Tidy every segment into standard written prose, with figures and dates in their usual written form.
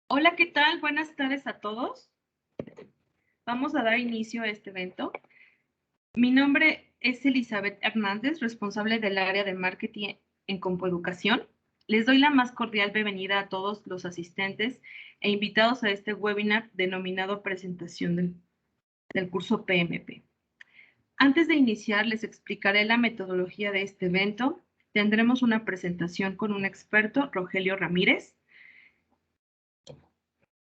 Hola, ¿qué tal? Buenas tardes a todos. Vamos a dar inicio a este evento. Mi nombre es Elizabeth Hernández, responsable del área de marketing en Compoeducación. Les doy la más cordial bienvenida a todos los asistentes e invitados a este webinar denominado Presentación del curso PMP. Antes de iniciar, les explicaré la metodología de este evento. Tendremos una presentación con un experto, Rogelio Ramírez.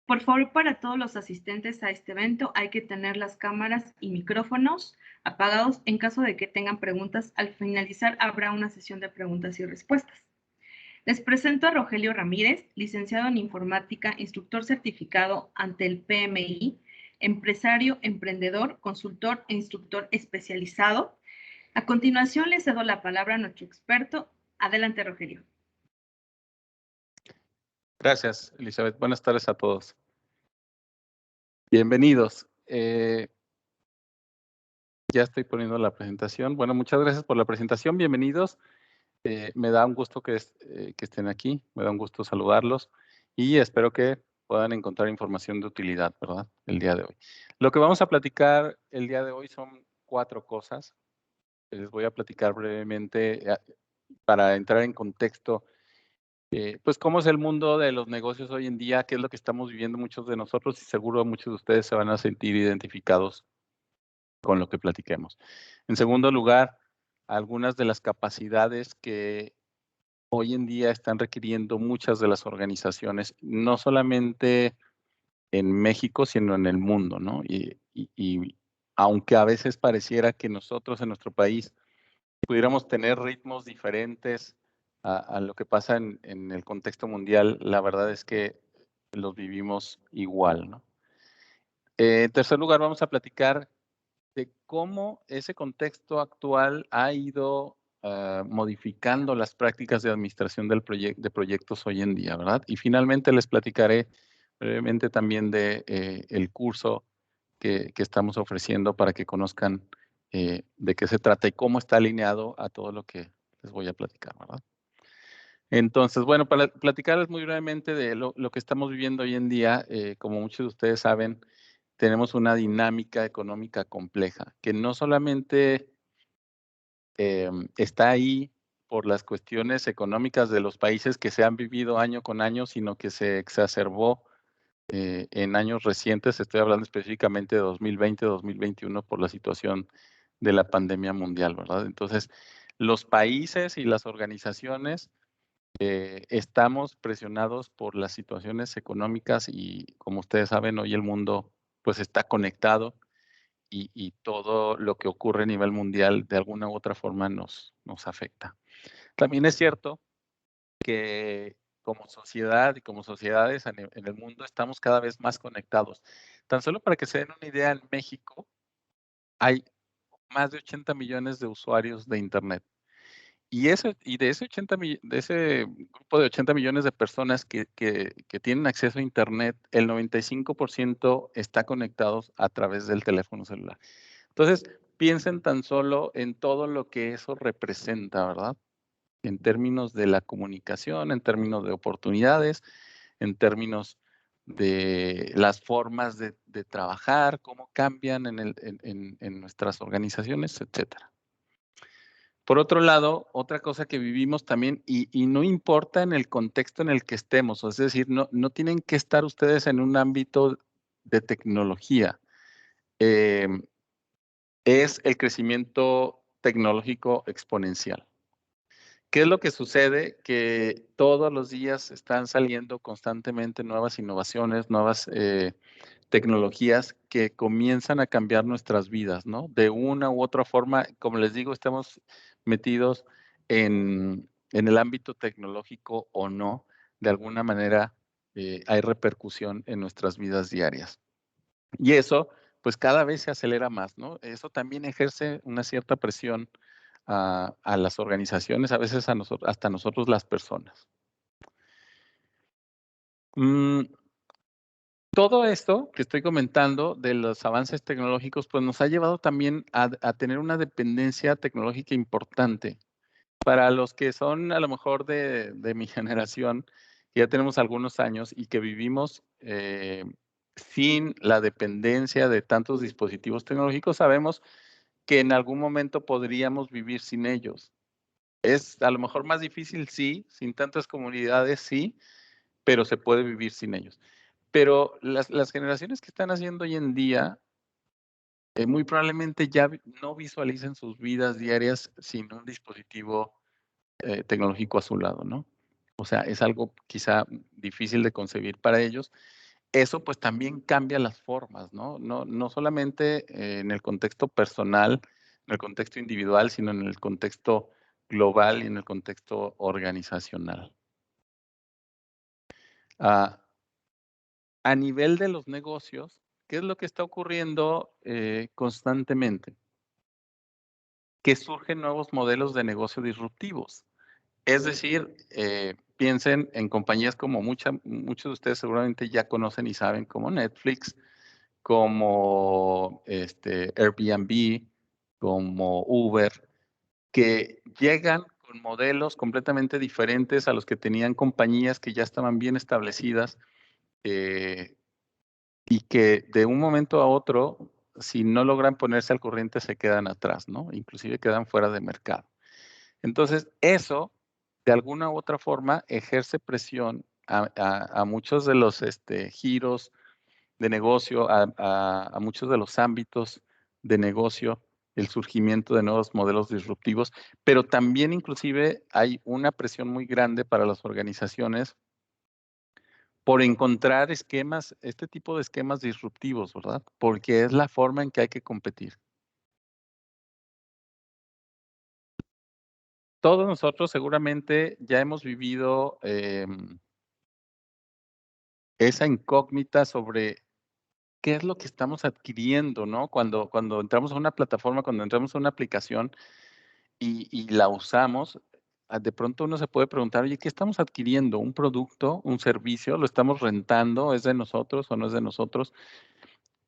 Por favor, para todos los asistentes a este evento hay que tener las cámaras y micrófonos apagados. En caso de que tengan preguntas, al finalizar habrá una sesión de preguntas y respuestas. Les presento a Rogelio Ramírez, licenciado en informática, instructor certificado ante el PMI, empresario, emprendedor, consultor e instructor especializado. A continuación, le cedo la palabra a nuestro experto. Adelante, Rogelio. Gracias, Elizabeth. Buenas tardes a todos. Bienvenidos. Ya estoy poniendo la presentación. Bueno, muchas gracias por la presentación. Bienvenidos. Me da un gusto que estén aquí. Me da un gusto saludarlos y espero que puedan encontrar información de utilidad, ¿verdad? El día de hoy. Lo que vamos a platicar el día de hoy son 4 cosas. Les voy a platicar brevemente para entrar en contexto. Pues cómo es el mundo de los negocios hoy en día, qué es lo que estamos viviendo muchos de nosotros y seguro muchos de ustedes se van a sentir identificados con lo que platiquemos. En segundo lugar, algunas de las capacidades que hoy en día están requiriendo muchas de las organizaciones, no solamente en México, sino en el mundo, ¿no? Y aunque a veces pareciera que nosotros en nuestro país pudiéramos tener ritmos diferentes a lo que pasa en el contexto mundial, la verdad es que los vivimos igual, ¿no? En tercer lugar, vamos a platicar de cómo ese contexto actual ha ido modificando las prácticas de administración de proyectos hoy en día, ¿verdad? Y finalmente les platicaré brevemente también de el curso que estamos ofreciendo para que conozcan de qué se trata y cómo está alineado a todo lo que les voy a platicar, ¿verdad? Entonces, bueno, para platicarles muy brevemente de lo que estamos viviendo hoy en día, como muchos de ustedes saben, tenemos una dinámica económica compleja, que no solamente está ahí por las cuestiones económicas de los países que se han vivido año con año, sino que se exacerbó en años recientes. Estoy hablando específicamente de 2020, 2021 por la situación de la pandemia mundial, ¿verdad? Entonces, los países y las organizaciones estamos presionados por las situaciones económicas y, como ustedes saben, hoy el mundo pues está conectado y todo lo que ocurre a nivel mundial de alguna u otra forma nos afecta. También es cierto que como sociedad y como sociedades en el mundo estamos cada vez más conectados. Tan solo para que se den una idea, en México hay más de 80 millones de usuarios de Internet. Y de ese grupo de 80 millones de personas que tienen acceso a Internet, el 95% está conectados a través del teléfono celular. Entonces, piensen tan solo en todo lo que eso representa, ¿verdad? En términos de la comunicación, en términos de oportunidades, en términos de las formas de trabajar, cómo cambian en nuestras organizaciones, etcétera. Por otro lado, otra cosa que vivimos también, y no importa en el contexto en el que estemos, es decir, no tienen que estar ustedes en un ámbito de tecnología, es el crecimiento tecnológico exponencial. ¿Qué es lo que sucede? Que todos los días están saliendo constantemente nuevas innovaciones, nuevas tecnologías que comienzan a cambiar nuestras vidas, ¿no? De una u otra forma, como les digo, estamos metidos en el ámbito tecnológico o no, de alguna manera hay repercusión en nuestras vidas diarias. Y eso, pues cada vez se acelera más, ¿no? Eso también ejerce una cierta presión a las organizaciones, a veces a nosotros, hasta nosotros las personas. Todo esto que estoy comentando de los avances tecnológicos, pues nos ha llevado también a tener una dependencia tecnológica importante. Para los que son a lo mejor de mi generación, que ya tenemos algunos años y que vivimos sin la dependencia de tantos dispositivos tecnológicos, sabemos que en algún momento podríamos vivir sin ellos. Es a lo mejor más difícil, sí, sin tantas comunidades, sí, pero se puede vivir sin ellos. Pero las generaciones que están haciendo hoy en día, muy probablemente ya no visualicen sus vidas diarias sin un dispositivo tecnológico a su lado, ¿no? O sea, es algo quizá difícil de concebir para ellos. Eso pues también cambia las formas, ¿no? No solamente en el contexto personal, en el contexto individual, sino en el contexto global y en el contexto organizacional. A nivel de los negocios, ¿qué es lo que está ocurriendo constantemente? Que surgen nuevos modelos de negocio disruptivos. Es decir, piensen en compañías como muchos de ustedes seguramente ya conocen y saben, como Netflix, como Airbnb, como Uber, que llegan con modelos completamente diferentes a los que tenían compañías que ya estaban bien establecidas y que de un momento a otro, si no logran ponerse al corriente, se quedan atrás, ¿no? Inclusive quedan fuera de mercado. Entonces, eso, de alguna u otra forma, ejerce presión a muchos de los giros de negocio, a muchos de los ámbitos de negocio, el surgimiento de nuevos modelos disruptivos, pero también inclusive hay una presión muy grande para las organizaciones por encontrar esquemas, este tipo de esquemas disruptivos, ¿verdad? Porque es la forma en que hay que competir. Todos nosotros seguramente ya hemos vivido esa incógnita sobre qué es lo que estamos adquiriendo, ¿no? Cuando entramos a una plataforma, cuando entramos a una aplicación y la usamos, de pronto uno se puede preguntar, oye, ¿qué estamos adquiriendo? ¿Un producto, un servicio? ¿Lo estamos rentando? ¿Es de nosotros o no es de nosotros?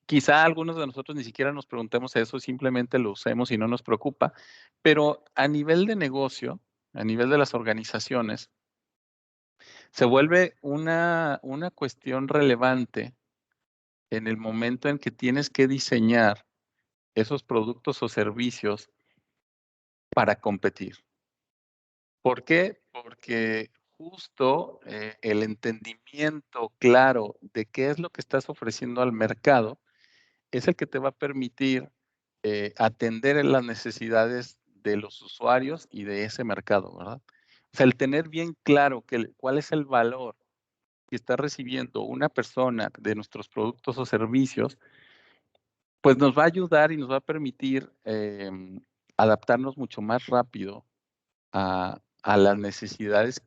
Quizá algunos de nosotros ni siquiera nos preguntemos eso, simplemente lo usemos y no nos preocupa, pero a nivel de negocio, a nivel de las organizaciones, se vuelve una cuestión relevante en el momento en que tienes que diseñar esos productos o servicios para competir. ¿Por qué? Porque justo el entendimiento claro de qué es lo que estás ofreciendo al mercado es el que te va a permitir atender en las necesidades de los usuarios y de ese mercado, ¿verdad? O sea, el tener bien claro cuál es el valor que está recibiendo una persona de nuestros productos o servicios, pues nos va a ayudar y nos va a permitir adaptarnos mucho más rápido a las necesidades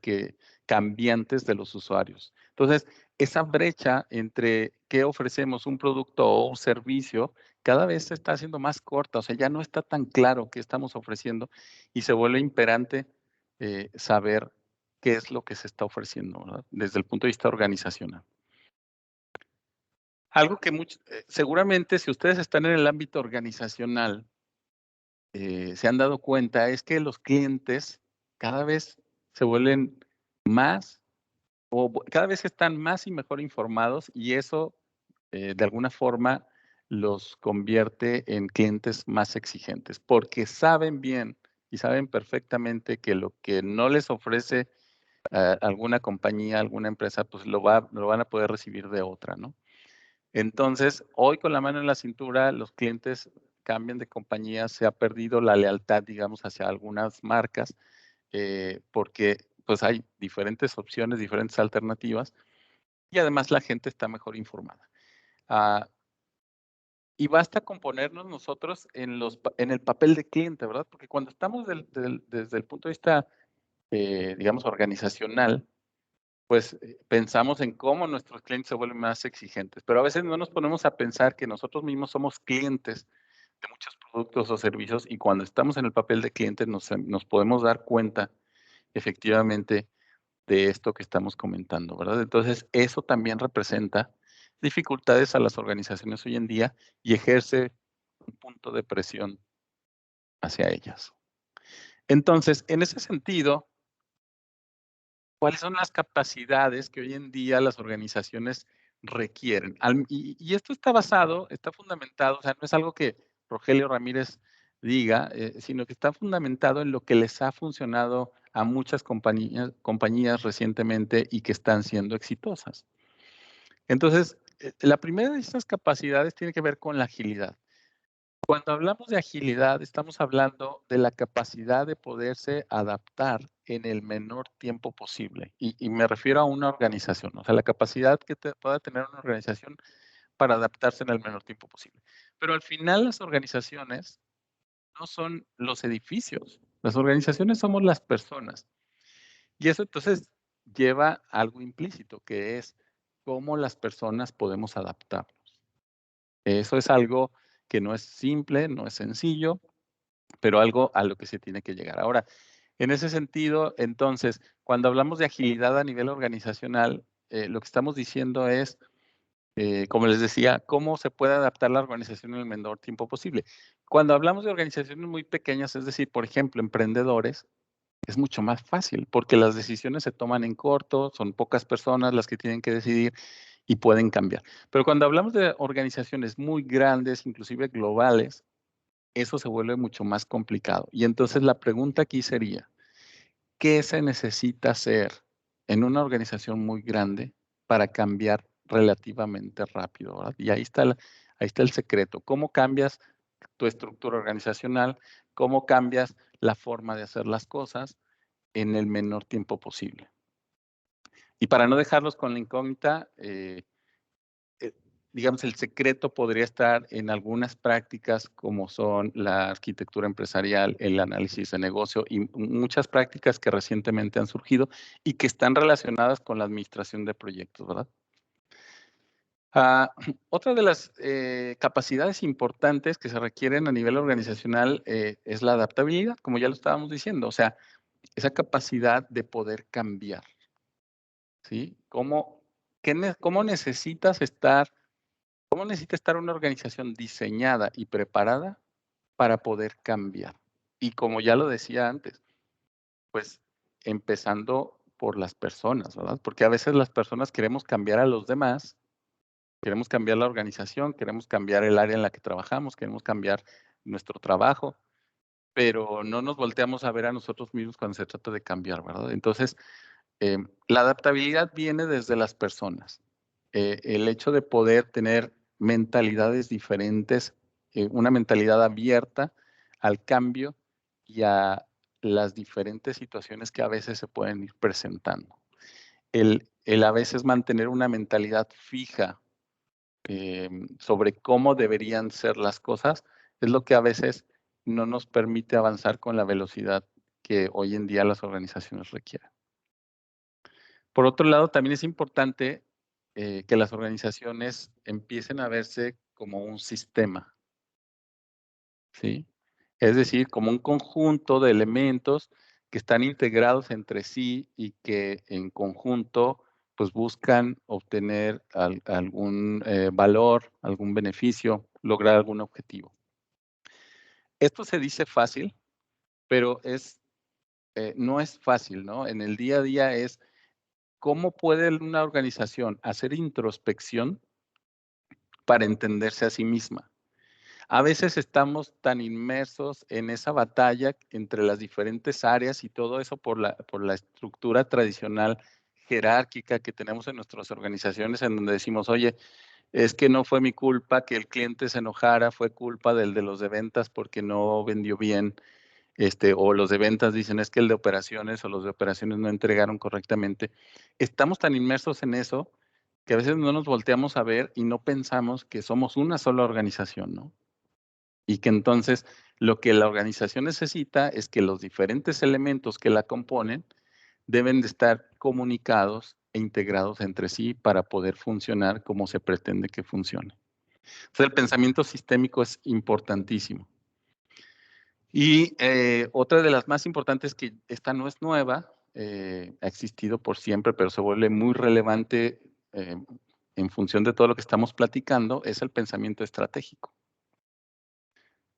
cambiantes de los usuarios. Entonces, esa brecha entre qué ofrecemos, un producto o un servicio, cada vez se está haciendo más corta, o sea, ya no está tan claro qué estamos ofreciendo y se vuelve imperante saber qué es lo que se está ofreciendo, ¿verdad? Desde el punto de vista organizacional. Algo que seguramente si ustedes están en el ámbito organizacional, se han dado cuenta es que los clientes cada vez se vuelven más cada vez están más y mejor informados y eso de alguna forma los convierte en clientes más exigentes porque saben bien y saben perfectamente que lo que no les ofrece alguna compañía, alguna empresa, pues lo van a poder recibir de otra, ¿no? Entonces, hoy con la mano en la cintura, los clientes cambian de compañía, se ha perdido la lealtad, digamos, hacia algunas marcas, porque pues hay diferentes opciones, diferentes alternativas, y además la gente está mejor informada. Y basta con ponernos nosotros en el papel de cliente, ¿verdad? Porque cuando estamos desde el punto de vista, digamos, organizacional, pues pensamos en cómo nuestros clientes se vuelven más exigentes, pero a veces no nos ponemos a pensar que nosotros mismos somos clientes de muchos productos o servicios y cuando estamos en el papel de cliente nos podemos dar cuenta efectivamente de esto que estamos comentando, ¿verdad? Entonces, eso también representa dificultades a las organizaciones hoy en día y ejerce un punto de presión hacia ellas. Entonces, en ese sentido, ¿Cuáles son las capacidades que hoy en día las organizaciones requieren? Y esto está basado, está fundamentado, o sea, no es algo que Rogelio Ramírez diga, sino que está fundamentado en lo que les ha funcionado a muchas compañías recientemente y que están siendo exitosas. Entonces, la primera de estas capacidades tiene que ver con la agilidad. Cuando hablamos de agilidad, estamos hablando de la capacidad de poderse adaptar en el menor tiempo posible. Y me refiero a una organización, o sea, la capacidad que pueda tener una organización para adaptarse en el menor tiempo posible. Pero al final las organizaciones no son los edificios, las organizaciones somos las personas. Y eso entonces lleva algo implícito, que es cómo las personas podemos adaptarnos. Eso es algo que no es simple, no es sencillo, pero algo a lo que se tiene que llegar. Ahora, en ese sentido, entonces, cuando hablamos de agilidad a nivel organizacional, lo que estamos diciendo es, como les decía, cómo se puede adaptar la organización en el menor tiempo posible. Cuando hablamos de organizaciones muy pequeñas, es decir, por ejemplo, emprendedores, es mucho más fácil porque las decisiones se toman en corto, son pocas personas las que tienen que decidir y pueden cambiar. Pero cuando hablamos de organizaciones muy grandes, inclusive globales, eso se vuelve mucho más complicado. Y entonces la pregunta aquí sería, ¿qué se necesita hacer en una organización muy grande para cambiar relativamente rápido? ¿Verdad? Y ahí está el secreto. ¿Cómo cambias tu estructura organizacional? ¿Cómo cambias la forma de hacer las cosas en el menor tiempo posible? Y para no dejarlos con la incógnita, eh, digamos, el secreto podría estar en algunas prácticas como son la arquitectura empresarial, el análisis de negocio y muchas prácticas que recientemente han surgido y que están relacionadas con la administración de proyectos, ¿verdad? Otra de las capacidades importantes que se requieren a nivel organizacional es la adaptabilidad, como ya lo estábamos diciendo, o sea, esa capacidad de poder cambiar, ¿sí? ¿Cómo necesitas estar? ¿Cómo necesita estar una organización diseñada y preparada para poder cambiar? Y como ya lo decía antes, pues empezando por las personas, ¿verdad? Porque a veces las personas queremos cambiar a los demás, queremos cambiar la organización, queremos cambiar el área en la que trabajamos, queremos cambiar nuestro trabajo, pero no nos volteamos a ver a nosotros mismos cuando se trata de cambiar, ¿verdad? Entonces, la adaptabilidad viene desde las personas. El hecho de poder tener mentalidades diferentes, una mentalidad abierta al cambio y a las diferentes situaciones que a veces se pueden ir presentando. El a veces mantener una mentalidad fija sobre cómo deberían ser las cosas es lo que a veces no nos permite avanzar con la velocidad que hoy en día las organizaciones requieren. Por otro lado, también es importante que las organizaciones empiecen a verse como un sistema, ¿sí? Es decir, como un conjunto de elementos que están integrados entre sí y que en conjunto pues buscan obtener algún valor, algún beneficio, lograr algún objetivo. Esto se dice fácil, pero no es fácil, ¿no? En el día a día es cómo puede una organización hacer introspección para entenderse a sí misma. A veces estamos tan inmersos en esa batalla entre las diferentes áreas y todo eso por la estructura tradicional jerárquica que tenemos en nuestras organizaciones, en donde decimos, oye, es que no fue mi culpa que el cliente se enojara, fue culpa del de los de ventas porque no vendió bien, o los de ventas dicen es que el de operaciones o los de operaciones no entregaron correctamente. Estamos tan inmersos en eso que a veces no nos volteamos a ver y no pensamos que somos una sola organización, ¿no? Y que entonces lo que la organización necesita es que los diferentes elementos que la componen deben de estar comunicados e integrados entre sí para poder funcionar como se pretende que funcione. Entonces, el pensamiento sistémico es importantísimo. Y otra de las más importantes, que esta no es nueva, ha existido por siempre, pero se vuelve muy relevante en función de todo lo que estamos platicando, es el pensamiento estratégico.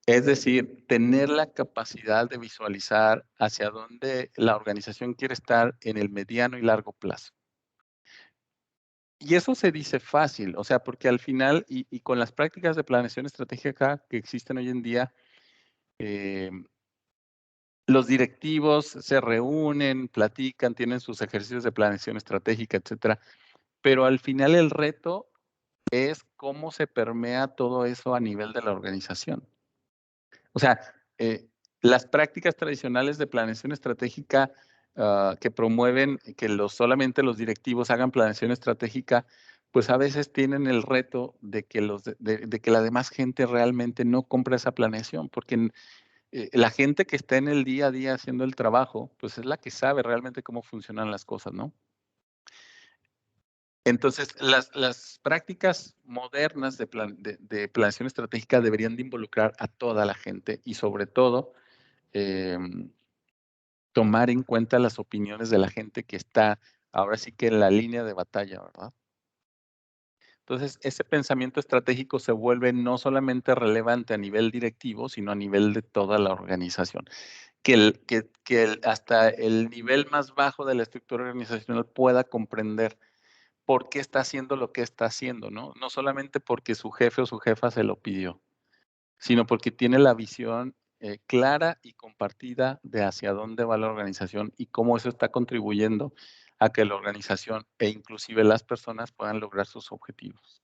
Es decir, tener la capacidad de visualizar hacia dónde la organización quiere estar en el mediano y largo plazo. Y eso se dice fácil, o sea, porque al final, y con las prácticas de planeación estratégica que existen hoy en día, los directivos se reúnen, platican, tienen sus ejercicios de planeación estratégica, etcétera. Pero al final el reto es cómo se permea todo eso a nivel de la organización. O sea, las prácticas tradicionales de planeación estratégica que promueven que solamente los directivos hagan planeación estratégica, pues a veces tienen el reto de que, de que la demás gente realmente no compra esa planeación, porque la gente que está en el día a día haciendo el trabajo, pues es la que sabe realmente cómo funcionan las cosas, ¿no? Entonces, las prácticas modernas de planeación estratégica deberían de involucrar a toda la gente y sobre todo tomar en cuenta las opiniones de la gente que está ahora sí que en la línea de batalla, ¿verdad? Entonces, ese pensamiento estratégico se vuelve no solamente relevante a nivel directivo, sino a nivel de toda la organización. Hasta el nivel más bajo de la estructura organizacional pueda comprender por qué está haciendo lo que está haciendo, ¿no? No solamente porque su jefe o su jefa se lo pidió, sino porque tiene la visión clara y compartida de hacia dónde va la organización y cómo eso está contribuyendo a que la organización e inclusive las personas puedan lograr sus objetivos.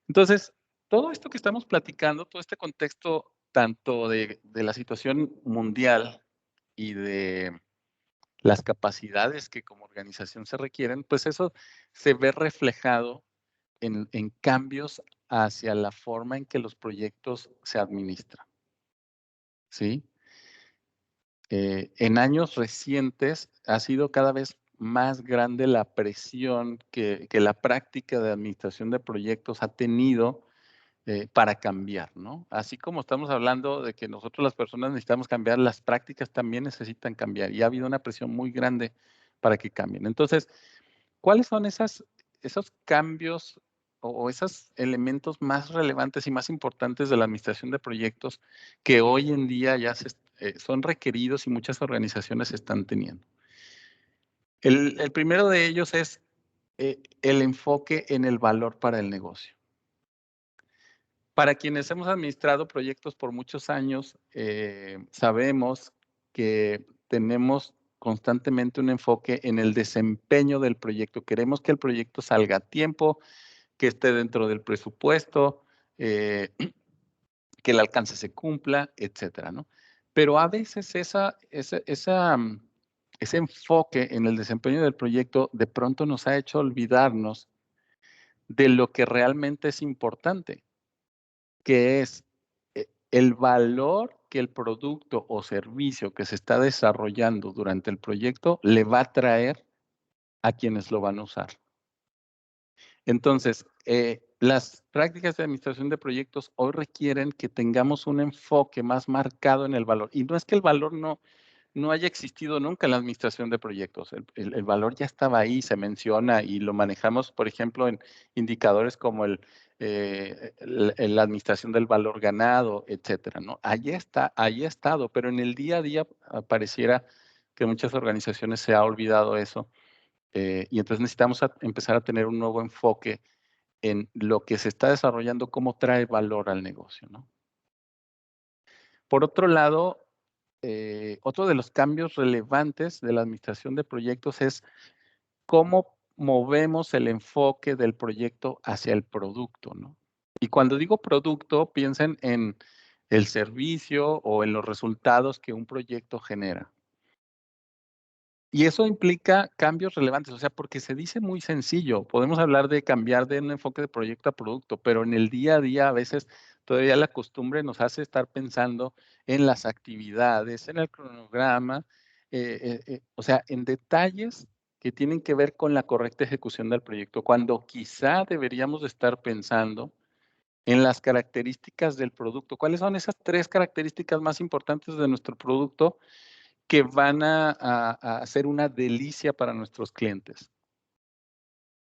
Entonces, todo esto que estamos platicando, todo este contexto tanto de la situación mundial y de las capacidades que como organización se requieren, pues eso se ve reflejado en cambios hacia la forma en que los proyectos se administran. ¿Sí? En años recientes ha sido cada vez más grande la presión que la práctica de administración de proyectos ha tenido para cambiar, ¿no? Así como estamos hablando de que nosotros las personas necesitamos cambiar, las prácticas también necesitan cambiar y ha habido una presión muy grande para que cambien. Entonces, ¿cuáles son esos cambios o esos elementos más relevantes y más importantes de la administración de proyectos que hoy en día ya son requeridos y muchas organizaciones están teniendo? El primero de ellos es el enfoque en el valor para el negocio. Para quienes hemos administrado proyectos por muchos años, sabemos que tenemos constantemente un enfoque en el desempeño del proyecto. Queremos que el proyecto salga a tiempo, que esté dentro del presupuesto, que el alcance se cumpla, etcétera, ¿no? Pero a veces ese enfoque en el desempeño del proyecto de pronto nos ha hecho olvidarnos de lo que realmente es importante, que es el valor que el producto o servicio que se está desarrollando durante el proyecto le va a traer a quienes lo van a usar. Entonces, las prácticas de administración de proyectos hoy requieren que tengamos un enfoque más marcado en el valor. Y no es que el valor no haya existido nunca en la administración de proyectos. El valor ya estaba ahí, se menciona y lo manejamos, por ejemplo, en indicadores como la administración del valor ganado, etcétera, ¿no? Allí está, allí ha estado, pero en el día a día pareciera que muchas organizaciones se ha olvidado eso. Y entonces necesitamos empezar a tener un nuevo enfoque en lo que se está desarrollando, cómo trae valor al negocio, ¿no? Por otro lado, otro de los cambios relevantes de la administración de proyectos es cómo movemos el enfoque del proyecto hacia el producto, ¿no? Y cuando digo producto, piensen en el servicio o en los resultados que un proyecto genera. Y eso implica cambios relevantes, o sea, porque se dice muy sencillo. Podemos hablar de cambiar de un enfoque de proyecto a producto, pero en el día a día a veces todavía la costumbre nos hace estar pensando en las actividades, en el cronograma, o sea, en detalles que tienen que ver con la correcta ejecución del proyecto, cuando quizá deberíamos estar pensando en las características del producto. ¿Cuáles son esas 3 características más importantes de nuestro producto que van a ser una delicia para nuestros clientes?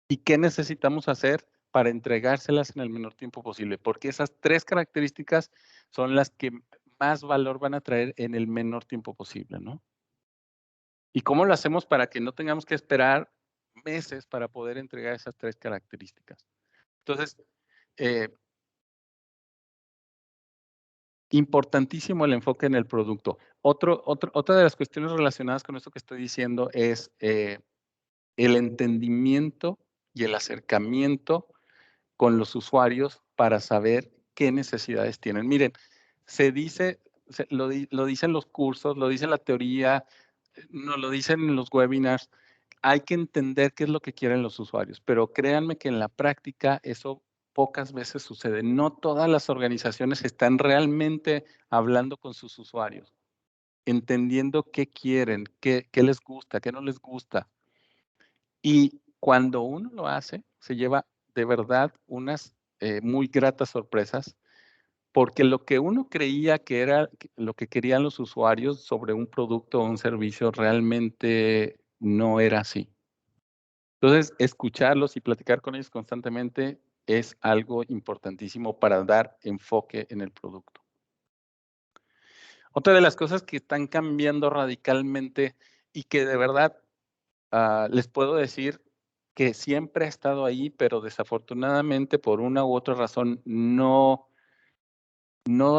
¿Y qué necesitamos hacer para entregárselas en el menor tiempo posible, porque esas 3 características son las que más valor van a traer en el menor tiempo posible, ¿no? ¿Y cómo lo hacemos para que no tengamos que esperar meses para poder entregar esas 3 características? Entonces, importantísimo el enfoque en el producto. Otra de las cuestiones relacionadas con esto que estoy diciendo es el entendimiento y el acercamiento con los usuarios para saber qué necesidades tienen. Miren, se dice, lo dicen los cursos, lo dice la teoría, nos lo dicen en los webinars, hay que entender qué es lo que quieren los usuarios, pero créanme que en la práctica eso pocas veces sucede. No todas las organizaciones están realmente hablando con sus usuarios, entendiendo qué quieren, qué les gusta, qué no les gusta. Y cuando uno lo hace, se lleva de verdad unas muy gratas sorpresas, porque lo que uno creía que era lo que querían los usuarios sobre un producto o un servicio realmente no era así. Entonces, escucharlos y platicar con ellos constantemente es algo importantísimo para dar enfoque en el producto. Otra de las cosas que están cambiando radicalmente y que de verdad les puedo decir que siempre ha estado ahí, pero desafortunadamente por una u otra razón no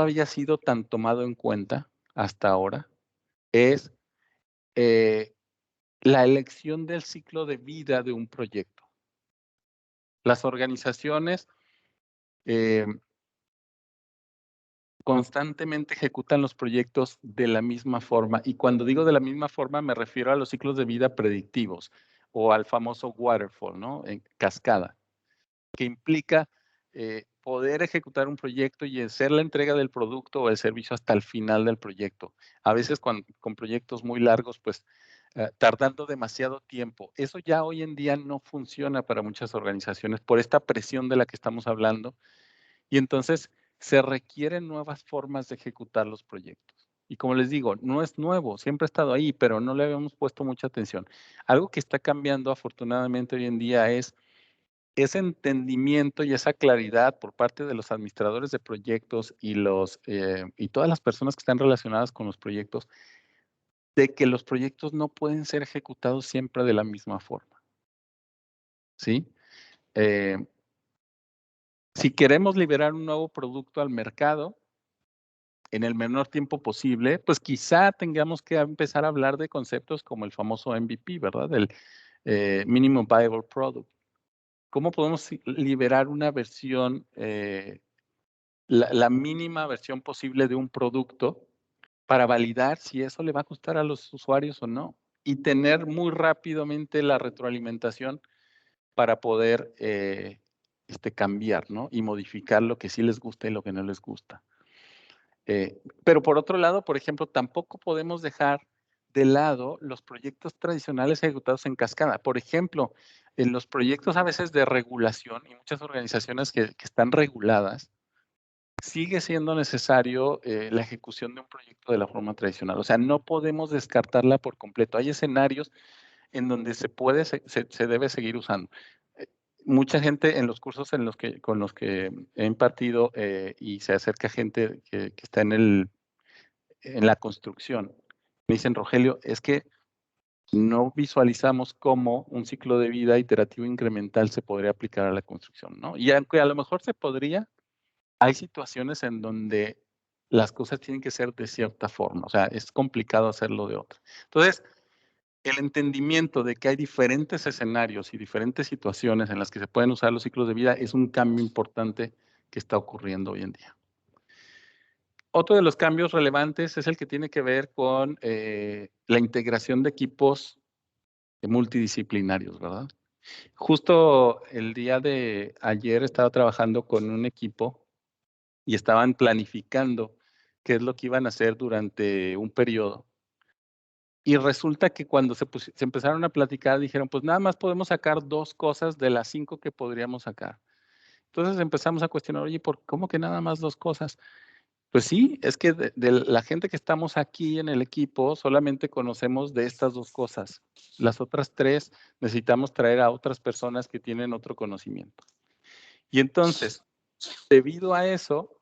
había sido tan tomado en cuenta hasta ahora, es la elección del ciclo de vida de un proyecto. Las organizaciones constantemente ejecutan los proyectos de la misma forma. Y cuando digo de la misma forma, me refiero a los ciclos de vida predictivos o al famoso waterfall, ¿no? En cascada, que implica poder ejecutar un proyecto y hacer la entrega del producto o el servicio hasta el final del proyecto. A veces con proyectos muy largos, pues tardando demasiado tiempo. Eso ya hoy en día no funciona para muchas organizaciones por esta presión de la que estamos hablando. Y entonces se requieren nuevas formas de ejecutar los proyectos. Y como les digo, no es nuevo, siempre ha estado ahí, pero no le habíamos puesto mucha atención. Algo que está cambiando afortunadamente hoy en día es ese entendimiento y esa claridad por parte de los administradores de proyectos y y todas las personas que están relacionadas con los proyectos, de que los proyectos no pueden ser ejecutados siempre de la misma forma. ¿Sí? Si queremos liberar un nuevo producto al mercado en el menor tiempo posible, pues quizá tengamos que empezar a hablar de conceptos como el famoso MVP, ¿verdad? El Minimum Viable Product. ¿Cómo podemos liberar una versión, la mínima versión posible de un producto para validar si eso le va a gustar a los usuarios o no? Y tener muy rápidamente la retroalimentación para poder cambiar, ¿no? Y modificar lo que sí les gusta y lo que no les gusta. Pero por otro lado, por ejemplo, tampoco podemos dejar de lado los proyectos tradicionales ejecutados en cascada. Por ejemplo, en los proyectos a veces de regulación y muchas organizaciones que están reguladas, sigue siendo necesario la ejecución de un proyecto de la forma tradicional. O sea, no podemos descartarla por completo. Hay escenarios en donde se debe seguir usando. Mucha gente en los cursos con los que he impartido y se acerca gente que está en la construcción, me dicen, Rogelio, es que no visualizamos cómo un ciclo de vida iterativo incremental se podría aplicar a la construcción, ¿no? Y aunque a lo mejor se podría, hay situaciones en donde las cosas tienen que ser de cierta forma, o sea, es complicado hacerlo de otra. Entonces, el entendimiento de que hay diferentes escenarios y diferentes situaciones en las que se pueden usar los ciclos de vida es un cambio importante que está ocurriendo hoy en día. Otro de los cambios relevantes es el que tiene que ver con la integración de equipos multidisciplinarios, ¿verdad? Justo el día de ayer estaba trabajando con un equipo y estaban planificando qué es lo que iban a hacer durante un periodo. Y resulta que cuando se empezaron a platicar, dijeron, pues nada más podemos sacar 2 cosas de las 5 que podríamos sacar. Entonces empezamos a cuestionar, oye, ¿cómo que nada más 2 cosas? Pues sí, es que de la gente que estamos aquí en el equipo, solamente conocemos de estas 2 cosas. Las otras 3 necesitamos traer a otras personas que tienen otro conocimiento. Y entonces, debido a eso,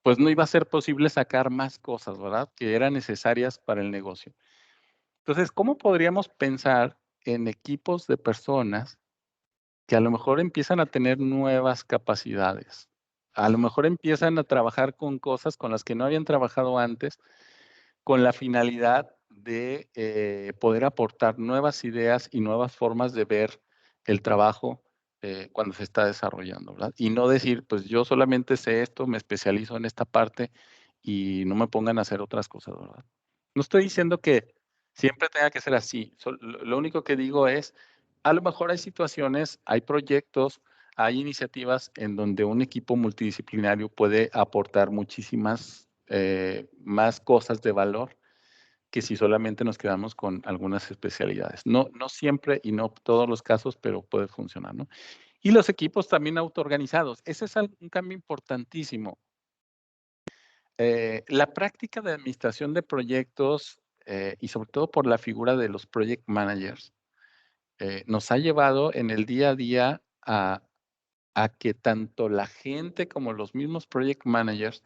pues no iba a ser posible sacar más cosas, ¿verdad? Que eran necesarias para el negocio. Entonces, ¿cómo podríamos pensar en equipos de personas que a lo mejor empiezan a tener nuevas capacidades? A lo mejor empiezan a trabajar con cosas con las que no habían trabajado antes, con la finalidad de poder aportar nuevas ideas y nuevas formas de ver el trabajo cuando se está desarrollando, ¿verdad? Y no decir, pues yo solamente sé esto, me especializo en esta parte y no me pongan a hacer otras cosas, ¿verdad? No estoy diciendo que siempre tenga que ser así. Lo único que digo es, a lo mejor hay situaciones, hay proyectos, hay iniciativas en donde un equipo multidisciplinario puede aportar muchísimas más cosas de valor que si solamente nos quedamos con algunas especialidades. No, no siempre y no todos los casos, pero puede funcionar, ¿no? Y los equipos también autoorganizados. Ese es un cambio importantísimo. La práctica de administración de proyectos y sobre todo por la figura de los project managers nos ha llevado en el día a día a que tanto la gente como los mismos project managers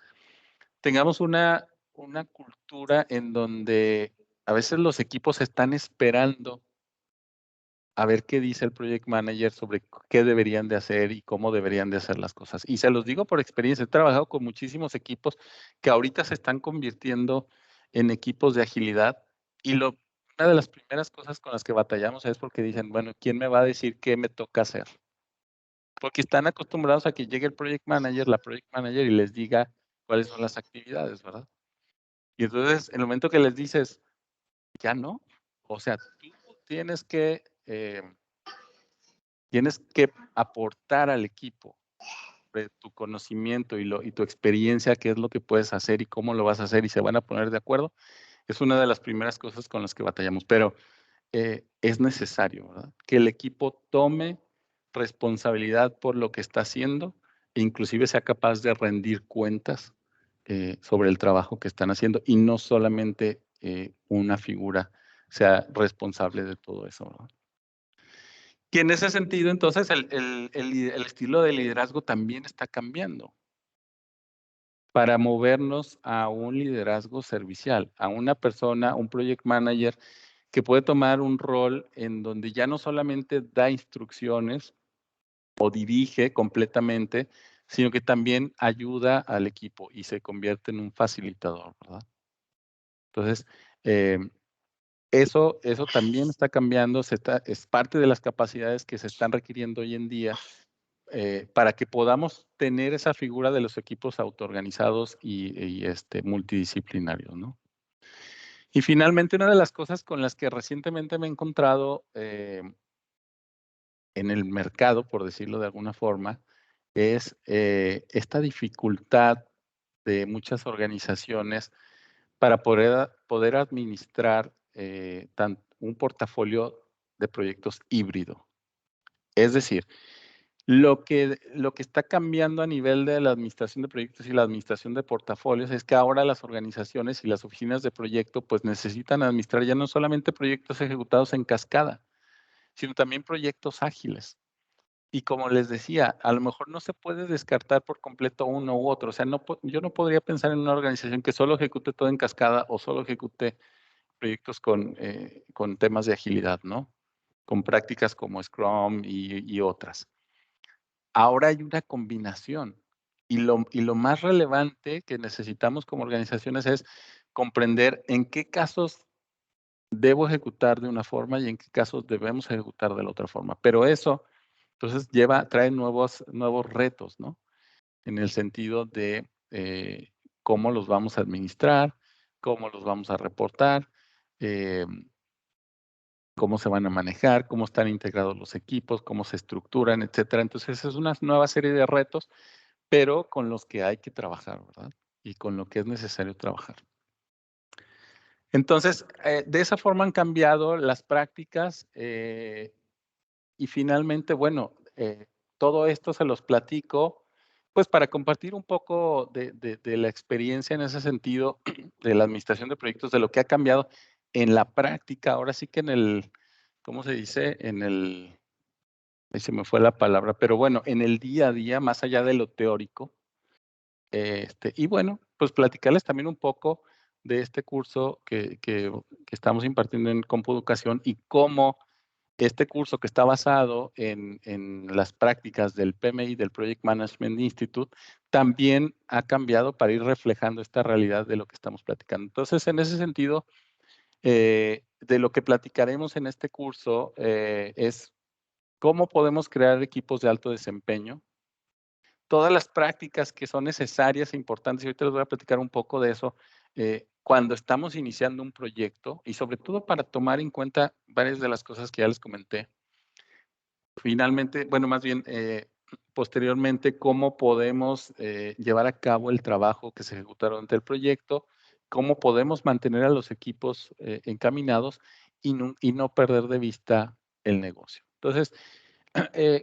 tengamos una cultura en donde a veces los equipos están esperando a ver qué dice el project manager sobre qué deberían de hacer y cómo deberían de hacer las cosas. Y se los digo por experiencia, he trabajado con muchísimos equipos que ahorita se están convirtiendo en equipos de agilidad y una de las primeras cosas con las que batallamos es porque dicen, bueno, ¿quién me va a decir qué me toca hacer? Porque están acostumbrados a que llegue el project manager, la project manager y les diga cuáles son las actividades, ¿verdad? Y entonces, en el momento que les dices, ya no, o sea, tú tienes que aportar al equipo de tu conocimiento y tu experiencia, qué es lo que puedes hacer y cómo lo vas a hacer y se van a poner de acuerdo. Es una de las primeras cosas con las que batallamos, pero es necesario, ¿verdad? Que el equipo tome responsabilidad por lo que está haciendo e inclusive sea capaz de rendir cuentas sobre el trabajo que están haciendo y no solamente una figura sea responsable de todo eso, ¿verdad? Y en ese sentido, entonces, el estilo de liderazgo también está cambiando para movernos a un liderazgo servicial, a una persona, un project manager que puede tomar un rol en donde ya no solamente da instrucciones o dirige completamente, sino que también ayuda al equipo y se convierte en un facilitador, ¿verdad? Entonces, eh, eso también está cambiando, es parte de las capacidades que se están requiriendo hoy en día para que podamos tener esa figura de los equipos autoorganizados y multidisciplinarios, ¿no? Y finalmente, una de las cosas con las que recientemente me he encontrado en el mercado, por decirlo de alguna forma, es esta dificultad de muchas organizaciones para poder administrar un portafolio de proyectos híbrido. Es decir, lo que está cambiando a nivel de la administración de proyectos y la administración de portafolios es que ahora las organizaciones y las oficinas de proyecto pues necesitan administrar ya no solamente proyectos ejecutados en cascada, sino también proyectos ágiles. Y como les decía, a lo mejor no se puede descartar por completo uno u otro. O sea, yo no podría pensar en una organización que solo ejecute todo en cascada o solo ejecute proyectos con temas de agilidad, ¿no? Con prácticas como Scrum y otras. Ahora hay una combinación y lo más relevante que necesitamos como organizaciones es comprender en qué casos debo ejecutar de una forma y en qué casos debemos ejecutar de la otra forma. Pero eso, entonces, trae nuevos retos, ¿no? En el sentido de cómo los vamos a administrar, cómo los vamos a reportar, eh, cómo se van a manejar, cómo están integrados los equipos, cómo se estructuran, etcétera. Entonces, es una nueva serie de retos, pero con los que hay que trabajar, ¿verdad? Y con lo que es necesario trabajar. Entonces, de esa forma han cambiado las prácticas y finalmente, bueno, todo esto se los platico, pues para compartir un poco de la experiencia en ese sentido de la administración de proyectos, de lo que ha cambiado en la práctica, ahora sí que ¿cómo se dice? ahí se me fue la palabra, pero bueno, en el día a día, más allá de lo teórico. Y bueno, pues platicarles también un poco de este curso que estamos impartiendo en Compueducación y cómo este curso, que está basado en las prácticas del PMI, del Project Management Institute, también ha cambiado para ir reflejando esta realidad de lo que estamos platicando. Entonces, en ese sentido, de lo que platicaremos en este curso es cómo podemos crear equipos de alto desempeño, todas las prácticas que son necesarias e importantes, y ahorita les voy a platicar un poco de eso, cuando estamos iniciando un proyecto y sobre todo para tomar en cuenta varias de las cosas que ya les comenté. Finalmente, bueno, más bien, posteriormente, cómo podemos llevar a cabo el trabajo que se ejecuta durante el proyecto, cómo podemos mantener a los equipos encaminados y no perder de vista el negocio. Entonces,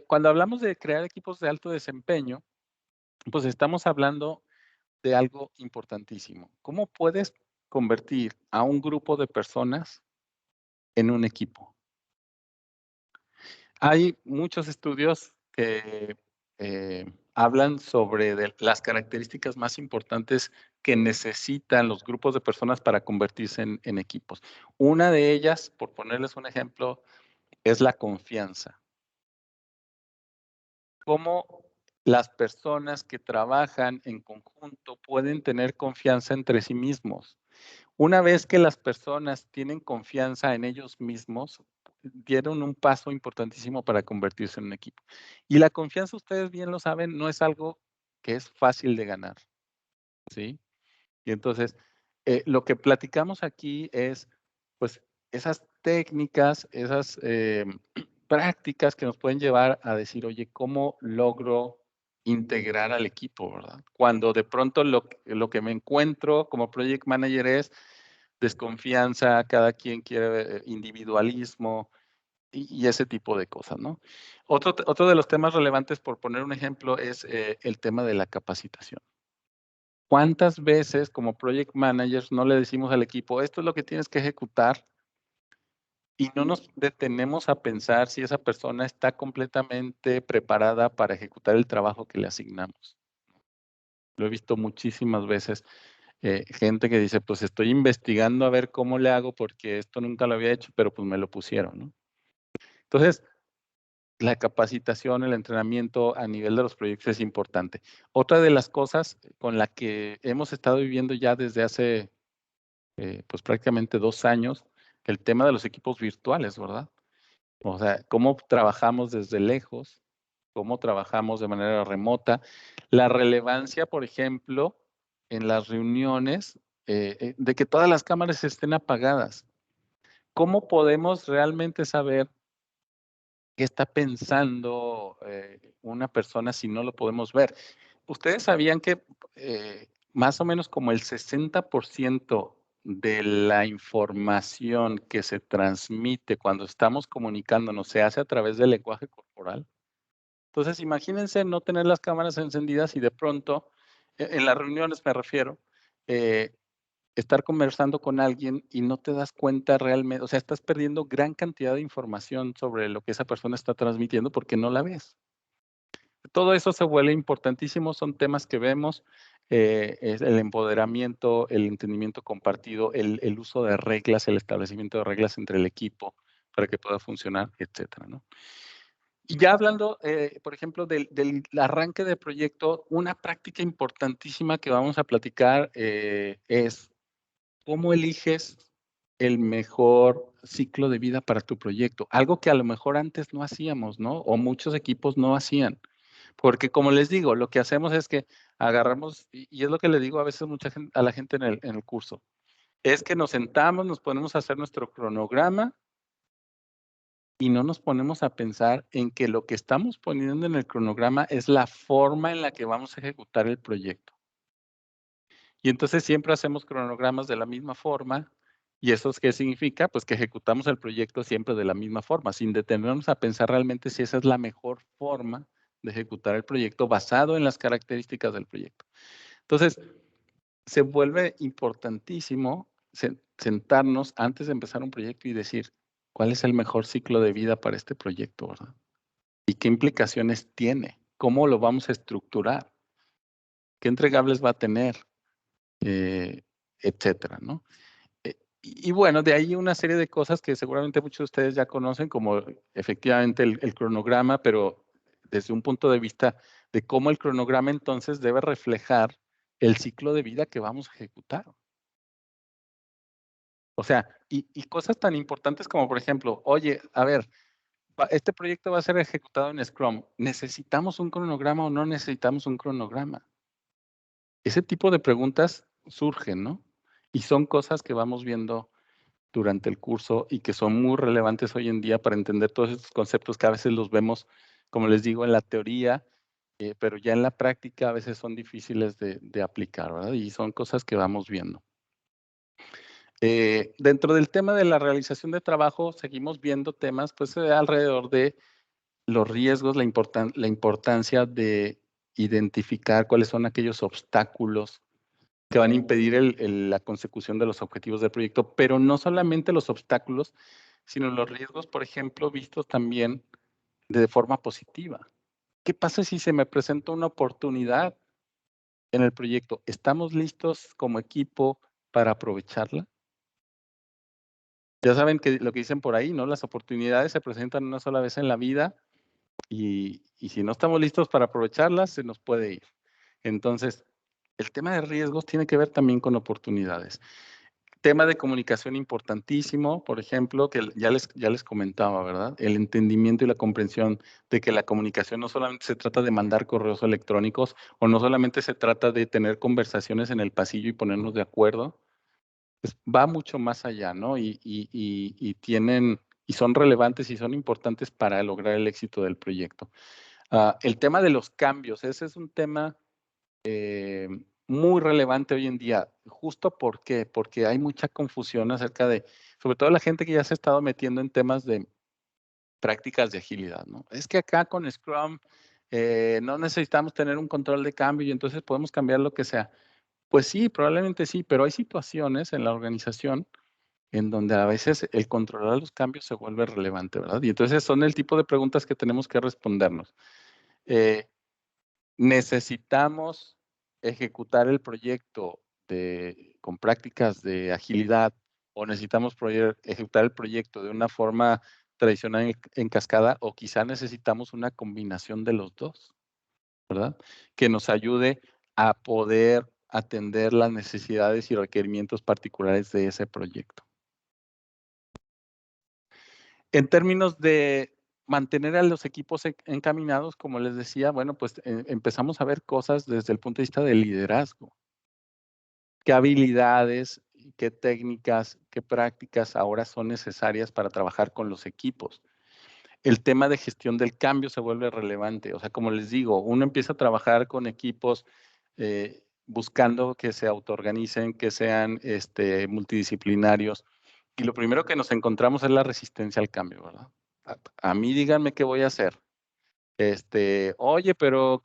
cuando hablamos de crear equipos de alto desempeño, pues estamos hablando de algo importantísimo. ¿Cómo puedes convertir a un grupo de personas en un equipo? Hay muchos estudios que hablan sobre las características más importantes que necesitan los grupos de personas para convertirse en equipos. Una de ellas, por ponerles un ejemplo, es la confianza. ¿Cómo las personas que trabajan en conjunto pueden tener confianza entre sí mismos? Una vez que las personas tienen confianza en ellos mismos, dieron un paso importantísimo para convertirse en un equipo. Y la confianza, ustedes bien lo saben, no es algo que es fácil de ganar, ¿sí? Y entonces, lo que platicamos aquí es, pues, esas técnicas, esas prácticas que nos pueden llevar a decir, oye, ¿cómo logro integrar al equipo, verdad? Cuando de pronto lo que me encuentro como project manager es desconfianza, cada quien quiere individualismo y ese tipo de cosas, ¿no? Otro de los temas relevantes, por poner un ejemplo, es el tema de la capacitación. ¿Cuántas veces como project managers no le decimos al equipo, esto es lo que tienes que ejecutar? Y no nos detenemos a pensar si esa persona está completamente preparada para ejecutar el trabajo que le asignamos. Lo he visto muchísimas veces. Gente que dice, pues estoy investigando a ver cómo le hago porque esto nunca lo había hecho, pero pues me lo pusieron, ¿no? Entonces, la capacitación, el entrenamiento a nivel de los proyectos es importante. Otra de las cosas con la que hemos estado viviendo ya desde hace, pues prácticamente 2 años, el tema de los equipos virtuales, ¿verdad? O sea, cómo trabajamos desde lejos, cómo trabajamos de manera remota. La relevancia, por ejemplo, en las reuniones, de que todas las cámaras estén apagadas. ¿Cómo podemos realmente saber qué está pensando una persona si no lo podemos ver? ¿Ustedes sabían que más o menos como el 60% de la información que se transmite cuando estamos comunicándonos se hace a través del lenguaje corporal? Entonces, imagínense no tener las cámaras encendidas y de pronto, en las reuniones me refiero, eh, estar conversando con alguien y no te das cuenta realmente, o sea, estás perdiendo gran cantidad de información sobre lo que esa persona está transmitiendo porque no la ves. Todo eso se vuelve importantísimo, son temas que vemos, es el empoderamiento, el entendimiento compartido, el uso de reglas, el establecimiento de reglas entre el equipo para que pueda funcionar, etcétera, ¿no? Y ya hablando, por ejemplo, del arranque de proyecto, una práctica importantísima que vamos a platicar es cómo eliges el mejor ciclo de vida para tu proyecto. Algo que a lo mejor antes no hacíamos, ¿no? O muchos equipos no hacían. Porque como les digo, lo que hacemos es que agarramos, y es lo que le digo a veces a la gente en el curso, es que nos sentamos, nos ponemos a hacer nuestro cronograma y no nos ponemos a pensar en que lo que estamos poniendo en el cronograma es la forma en la que vamos a ejecutar el proyecto. Y entonces siempre hacemos cronogramas de la misma forma. ¿Y eso qué significa? Pues que ejecutamos el proyecto siempre de la misma forma, sin detenernos a pensar realmente si esa es la mejor forma de ejecutar el proyecto basado en las características del proyecto. Entonces, se vuelve importantísimo sentarnos antes de empezar un proyecto y decir, ¿cuál es el mejor ciclo de vida para este proyecto, verdad? y qué implicaciones tiene, cómo lo vamos a estructurar, qué entregables va a tener, etcétera, ¿no? Y bueno, de ahí una serie de cosas que seguramente muchos de ustedes ya conocen, como efectivamente el cronograma, pero desde un punto de vista de cómo el cronograma entonces debe reflejar el ciclo de vida que vamos a ejecutar. O sea, y cosas tan importantes como, por ejemplo, oye, a ver, este proyecto va a ser ejecutado en Scrum. ¿Necesitamos un cronograma o no necesitamos un cronograma? Ese tipo de preguntas surgen, ¿no? Y son cosas que vamos viendo durante el curso y que son muy relevantes hoy en día para entender todos estos conceptos que a veces los vemos, como les digo, en la teoría, pero ya en la práctica a veces son difíciles de aplicar, ¿verdad? Y son cosas que vamos viendo. Dentro del tema de la realización de trabajo, seguimos viendo temas pues alrededor de los riesgos, la importancia de identificar cuáles son aquellos obstáculos que van a impedir la consecución de los objetivos del proyecto, pero no solamente los obstáculos, sino los riesgos, por ejemplo, vistos también de forma positiva. ¿Qué pasa si se me presenta una oportunidad en el proyecto? ¿Estamos listos como equipo para aprovecharla? Ya saben que lo que dicen por ahí, ¿no? Las oportunidades se presentan una sola vez en la vida y si no estamos listos para aprovecharlas, se nos puede ir. Entonces, el tema de riesgos tiene que ver también con oportunidades. Tema de comunicación importantísimo, por ejemplo, que ya les comentaba, ¿verdad? El entendimiento y la comprensión de que la comunicación no solamente se trata de mandar correos electrónicos o no solamente se trata de tener conversaciones en el pasillo y ponernos de acuerdo, pues va mucho más allá, ¿no? Y son relevantes y son importantes para lograr el éxito del proyecto. El tema de los cambios, ese es un tema muy relevante hoy en día. ¿Justo por qué? Porque hay mucha confusión acerca de, sobre todo la gente que ya se ha estado metiendo en temas de prácticas de agilidad, ¿no? Es que acá con Scrum no necesitamos tener un control de cambio y entonces podemos cambiar lo que sea. Pues sí, probablemente sí, pero hay situaciones en la organización en donde a veces el controlar los cambios se vuelve relevante, ¿verdad? Y entonces son el tipo de preguntas que tenemos que respondernos. ¿Necesitamos ejecutar el proyecto con prácticas de agilidad o necesitamos ejecutar el proyecto de una forma tradicional en cascada o quizá necesitamos una combinación de los dos, ¿verdad? Que nos ayude a poder atender las necesidades y requerimientos particulares de ese proyecto. En términos de mantener a los equipos encaminados, como les decía, bueno, pues empezamos a ver cosas desde el punto de vista del liderazgo. ¿Qué habilidades, qué técnicas, qué prácticas ahora son necesarias para trabajar con los equipos? El tema de gestión del cambio se vuelve relevante. O sea, como les digo, uno empieza a trabajar con equipos buscando que se autoorganicen, que sean multidisciplinarios. Y lo primero que nos encontramos es la resistencia al cambio, ¿verdad? A mí díganme qué voy a hacer. Oye, pero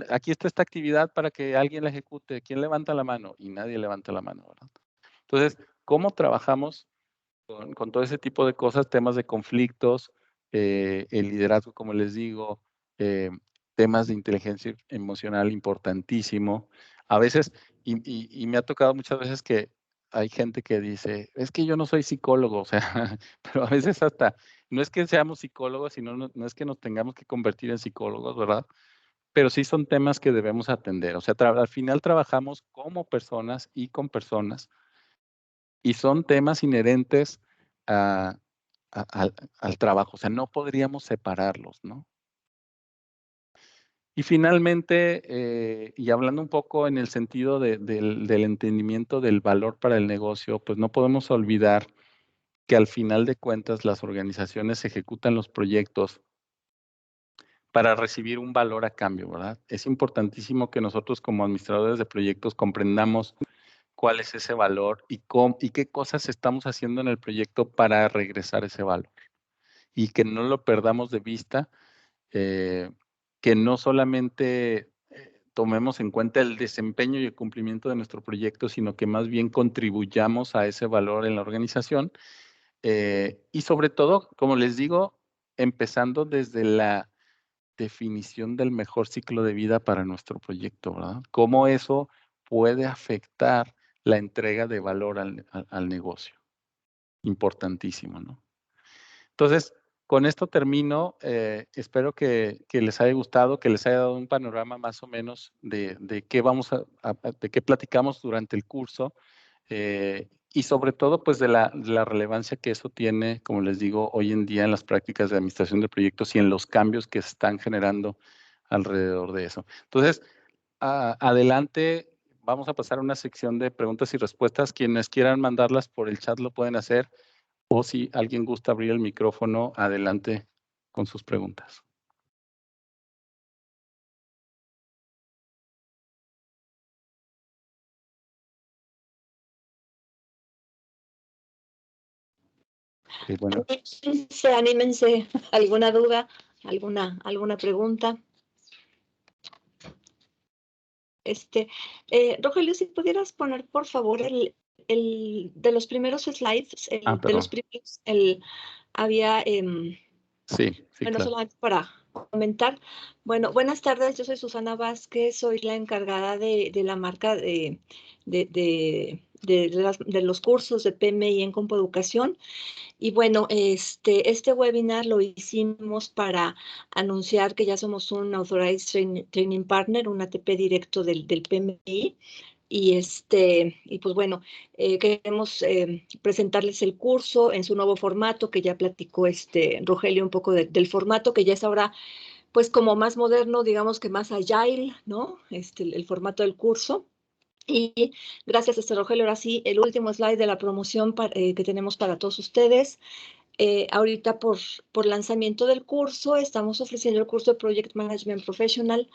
aquí está esta actividad para que alguien la ejecute. ¿Quién levanta la mano? Y nadie levanta la mano, ¿verdad? Entonces, ¿cómo trabajamos con todo ese tipo de cosas, temas de conflictos, el liderazgo, como les digo, temas de inteligencia emocional importantísimo? A veces, y me ha tocado muchas veces que hay gente que dice, es que yo no soy psicólogo, o sea, pero a veces hasta, no es que seamos psicólogos, sino no es que nos tengamos que convertir en psicólogos, ¿verdad? Pero sí son temas que debemos atender. O sea, al final trabajamos como personas y con personas y son temas inherentes al trabajo, o sea, no podríamos separarlos, ¿no? Y finalmente, y hablando un poco en el sentido del entendimiento del valor para el negocio, pues no podemos olvidar que al final de cuentas las organizaciones ejecutan los proyectos para recibir un valor a cambio, ¿verdad? Es importantísimo que nosotros como administradores de proyectos comprendamos cuál es ese valor y qué cosas estamos haciendo en el proyecto para regresar ese valor. Y que no lo perdamos de vista, que no solamente tomemos en cuenta el desempeño y el cumplimiento de nuestro proyecto, sino que más bien contribuyamos a ese valor en la organización. Y sobre todo, como les digo, empezando desde definición del mejor ciclo de vida para nuestro proyecto, ¿verdad? Cómo eso puede afectar la entrega de valor al negocio. Importantísimo, ¿no? Entonces, con esto termino. Espero que les haya gustado, que les haya dado un panorama más o menos de qué de qué platicamos durante el curso. Y sobre todo, pues de la relevancia que eso tiene, como les digo, hoy en día en las prácticas de administración de proyectos y en los cambios que se están generando alrededor de eso. Entonces, adelante, vamos a pasar a una sección de preguntas y respuestas. Quienes quieran mandarlas por el chat lo pueden hacer, o si alguien gusta abrir el micrófono, adelante con sus preguntas. Bueno. Anímense, ¿alguna duda? ¿Alguna pregunta? Rogelio, si pudieras poner, por favor, el de los primeros slides, de los primeros, había... sí, bueno, claro. solamente para comentar. Bueno, buenas tardes, yo soy Susana Vázquez, soy la encargada de la marca de los cursos de PMI en Compoeducación. Y bueno, este webinar lo hicimos para anunciar que ya somos un Authorized Training Partner, un ATP directo del PMI. Y pues bueno, queremos presentarles el curso en su nuevo formato, que ya platicó Rogelio un poco del formato, que ya es ahora pues como más moderno, digamos que más agile, ¿no? El formato del curso. Y gracias, Rogelio. Ahora sí, el último slide de la promoción que tenemos para todos ustedes. Ahorita por lanzamiento del curso, estamos ofreciendo el curso de Project Management Professional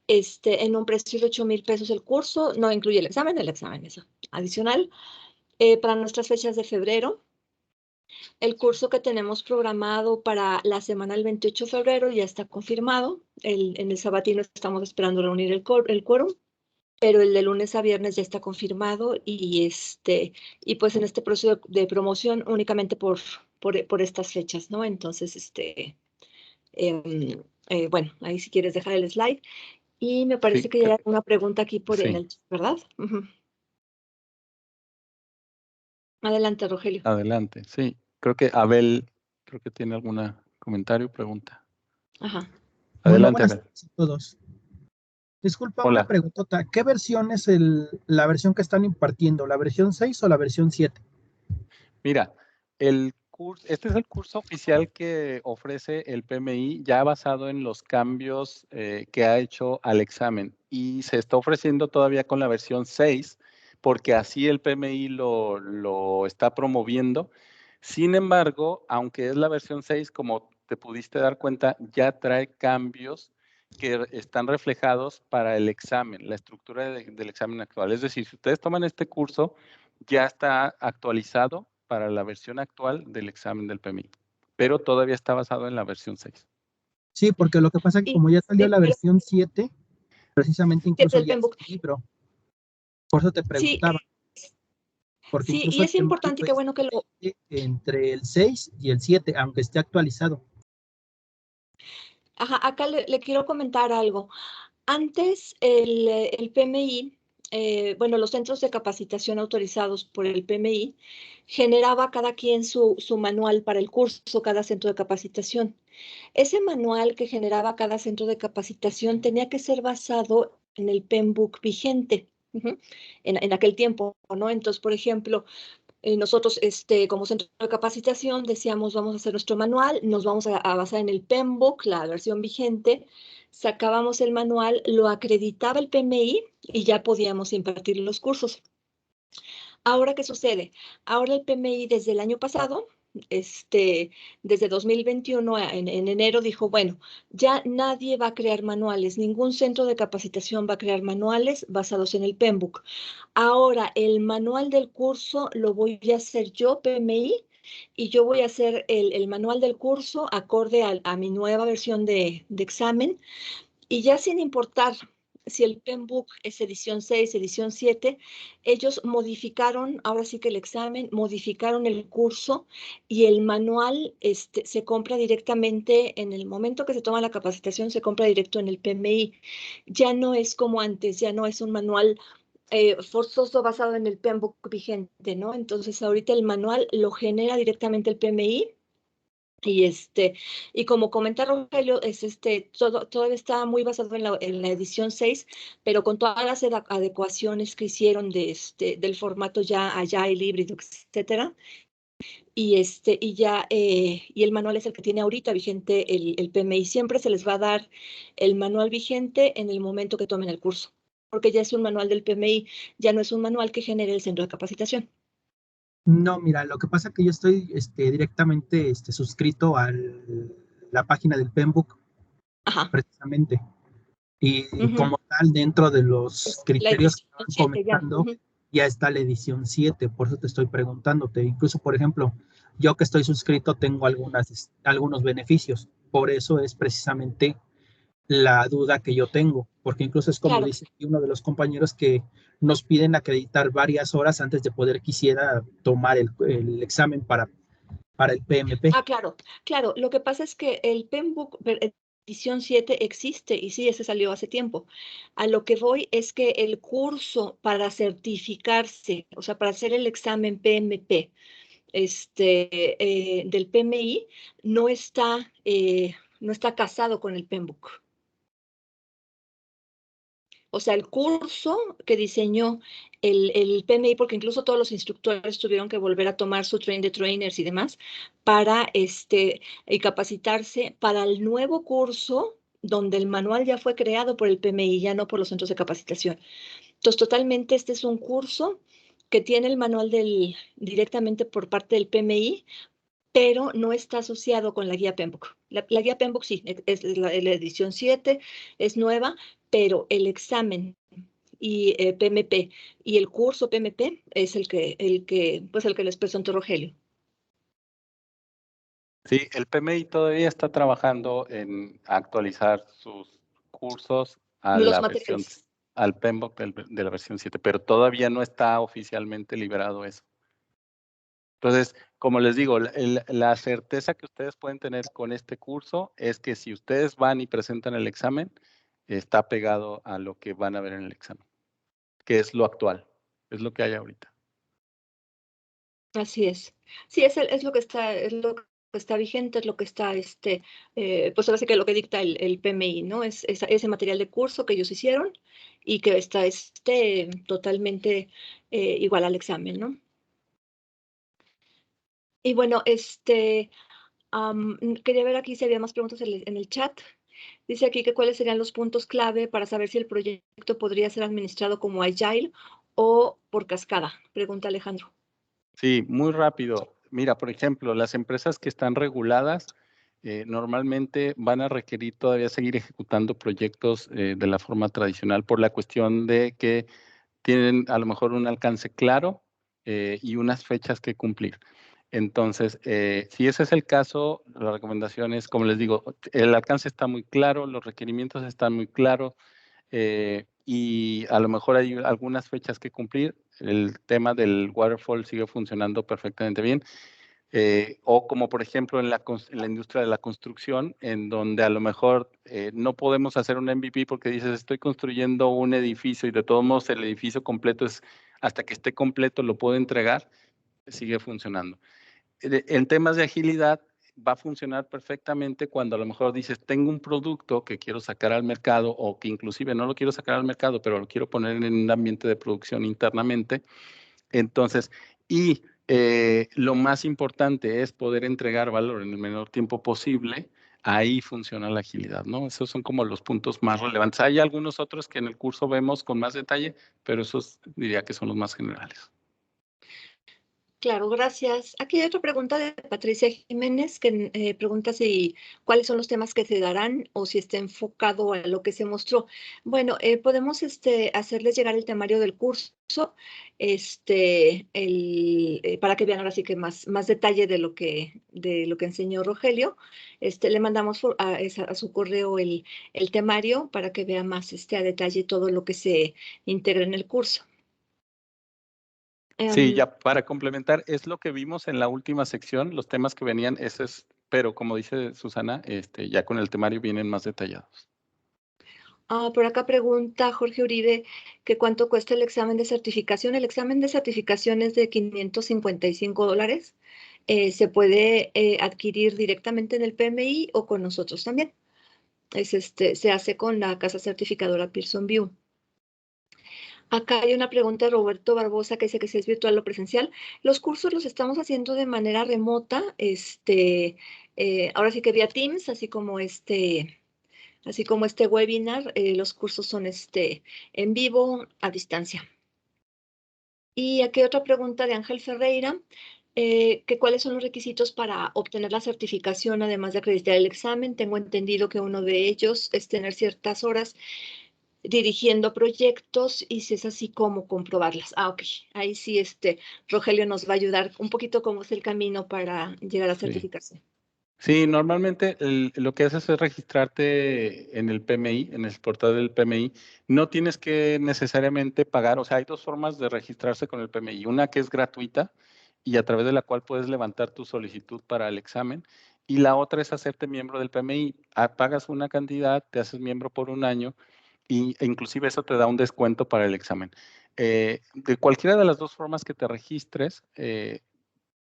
en un precio de 8,000 pesos el curso. No incluye el examen es adicional. Para nuestras fechas de febrero, el curso que tenemos programado para la semana del 28 de febrero ya está confirmado. En el sabatino estamos esperando reunir el quórum, pero el de lunes a viernes ya está confirmado y pues en este proceso de promoción únicamente por estas fechas, ¿no? Entonces, bueno, ahí si quieres dejar el slide. Y me parece que ya hay una pregunta aquí en el chat, ¿verdad? Adelante, Rogelio. Adelante, sí. Creo que Abel, tiene algún comentario, pregunta. Ajá. Adelante, Bueno, buenas Abel. tardes a todos. Disculpa, Hola. una preguntota. ¿Qué versión es la versión que están impartiendo? ¿La versión 6 o la versión 7? Mira, este es el curso oficial que ofrece el PMI, ya basado en los cambios que ha hecho al examen, y se está ofreciendo todavía con la versión 6, porque así el PMI lo está promoviendo. Sin embargo, aunque es la versión 6, como te pudiste dar cuenta, ya trae cambios que están reflejados para el examen, la estructura del examen actual. Es decir, si ustedes toman este curso, ya está actualizado para la versión actual del examen del PMI, pero todavía está basado en la versión 6. Sí, porque lo que pasa es que como ya salió la versión 7, precisamente incluso ya es un libro. Por eso te preguntaba. Porque sí, incluso y es importante y qué bueno que lo... entre el 6 y el 7, aunque esté actualizado. Ajá, acá le quiero comentar algo. Antes el PMI, bueno, los centros de capacitación autorizados por el PMI, generaba cada quien su manual para el curso, cada centro de capacitación. Ese manual que generaba cada centro de capacitación tenía que ser basado en el PMBOK vigente, en aquel tiempo, ¿no? Entonces, por ejemplo, nosotros como centro de capacitación decíamos, vamos a hacer nuestro manual, nos vamos a basar en el PMBOK, la versión vigente, sacábamos el manual, lo acreditaba el PMI y ya podíamos impartir los cursos. Ahora, ¿qué sucede? Ahora el PMI desde el año pasado, desde 2021 en enero dijo, bueno, ya nadie va a crear manuales, ningún centro de capacitación va a crear manuales basados en el PMBOK. Ahora el manual del curso lo voy a hacer yo, PMI, y yo voy a hacer el manual del curso acorde a mi nueva versión de examen, y ya sin importar si el PMBOK es edición 6, edición 7, ellos modificaron, ahora sí que el examen, modificaron el curso y el manual se compra directamente en el momento que se toma la capacitación, se compra directo en el PMI. Ya no es como antes, ya no es un manual forzoso basado en el PMBOK vigente, ¿no? Entonces ahorita el manual lo genera directamente el PMI. Y como comenta Rogelio, todavía está muy basado en la edición 6, pero con todas las adecuaciones que hicieron del formato ya Agile, híbrido, etcétera. Y el manual es el que tiene ahorita vigente el PMI. Siempre se les va a dar el manual vigente en el momento que tomen el curso, porque ya es un manual del PMI, ya no es un manual que genere el centro de capacitación. No, mira, lo que pasa es que yo estoy directamente suscrito a la página del PMBOK, precisamente. Y como tal, dentro de los criterios que estaban comentando, ya está la edición 7, por eso te estoy preguntándote. Incluso, por ejemplo, yo que estoy suscrito tengo algunos beneficios. Por eso es precisamente la duda que yo tengo, porque incluso es como dice uno de los compañeros que nos piden acreditar varias horas antes de poder quisiera tomar el examen para el PMP. Claro. Lo que pasa es que el PMBOK edición 7 existe y sí, ese salió hace tiempo. A lo que voy es que el curso para certificarse, o sea, para hacer el examen PMP del PMI, no está casado con el PMBOK. O sea, el curso que diseñó el PMI, porque incluso todos los instructores tuvieron que volver a tomar su train de trainers y demás para capacitarse para el nuevo curso donde el manual ya fue creado por el PMI, ya no por los centros de capacitación. Entonces, totalmente este es un curso que tiene el manual directamente por parte del PMI, pero no está asociado con la guía PMBOK. La guía PMBOK sí, es la edición 7, es nueva, pero el examen y PMP y el curso PMP es el que les presentó Rogelio. Sí, el PMI todavía está trabajando en actualizar sus cursos a los la materiales. versión, al PMBOK de la versión 7, pero todavía no está oficialmente liberado eso. Entonces, como les digo, la certeza que ustedes pueden tener con este curso es que si ustedes van y presentan el examen, está pegado a lo que van a ver en el examen, que es lo actual, es lo que hay ahorita. Así es. Sí, es lo que está vigente, es lo que está, pues ahora sí que lo que dicta el PMI, ¿no? Es ese material de curso que ellos hicieron y que está totalmente igual al examen, ¿no? Y bueno, quería ver aquí si había más preguntas en el chat. Dice aquí que cuáles serían los puntos clave para saber si el proyecto podría ser administrado como Agile o por cascada. Pregunta Alejandro. Sí, muy rápido. Mira, por ejemplo, las empresas que están reguladas normalmente van a requerir todavía seguir ejecutando proyectos de la forma tradicional por la cuestión de que tienen a lo mejor un alcance claro y unas fechas que cumplir. Entonces, si ese es el caso, la recomendación es, como les digo, el alcance está muy claro, los requerimientos están muy claros y a lo mejor hay algunas fechas que cumplir. El tema del waterfall sigue funcionando perfectamente bien. O como por ejemplo en la industria de la construcción, en donde a lo mejor no podemos hacer un MVP porque dices, estoy construyendo un edificio y de todos modos el edificio completo es, hasta que esté completo lo puedo entregar, sigue funcionando. En temas de agilidad va a funcionar perfectamente cuando a lo mejor dices, tengo un producto que quiero sacar al mercado o que inclusive no lo quiero sacar al mercado, pero lo quiero poner en un ambiente de producción internamente. Entonces, lo más importante es poder entregar valor en el menor tiempo posible. Ahí funciona la agilidad, ¿no? Esos son como los puntos más relevantes. Hay algunos otros que en el curso vemos con más detalle, pero esos diría que son los más generales. Claro, gracias. Aquí hay otra pregunta de Patricia Jiménez que pregunta si cuáles son los temas que se darán o si está enfocado a lo que se mostró. Bueno, podemos hacerles llegar el temario del curso para que vean ahora sí que más detalle de lo que enseñó Rogelio. Le mandamos a su correo el temario para que vea más a detalle todo lo que se integra en el curso. Sí, ya para complementar, es lo que vimos en la última sección, los temas que venían, pero como dice Susana, ya con el temario vienen más detallados. Por acá pregunta Jorge Uribe que cuánto cuesta el examen de certificación. El examen de certificación es de $555. Se puede adquirir directamente en el PMI o con nosotros también. Se hace con la casa certificadora Pearson VUE. Acá hay una pregunta de Roberto Barbosa que dice que si es virtual o presencial. Los cursos los estamos haciendo de manera remota, ahora sí que vía Teams, así como este webinar, los cursos son en vivo, a distancia. Y aquí hay otra pregunta de Ángel Ferreira, que cuáles son los requisitos para obtener la certificación, además de acreditar el examen. Tengo entendido que uno de ellos es tener ciertas horas dirigiendo proyectos y si es así, ¿cómo comprobarlas? Ok, ahí sí, Rogelio nos va a ayudar un poquito cómo es el camino para llegar a certificarse. Sí, normalmente lo que haces es registrarte en el PMI, en el portal del PMI. No tienes que necesariamente pagar, o sea, hay dos formas de registrarse con el PMI. Una que es gratuita y a través de la cual puedes levantar tu solicitud para el examen. Y la otra es hacerte miembro del PMI. Pagas una cantidad, te haces miembro por un año e inclusive eso te da un descuento para el examen. De cualquiera de las dos formas que te registres,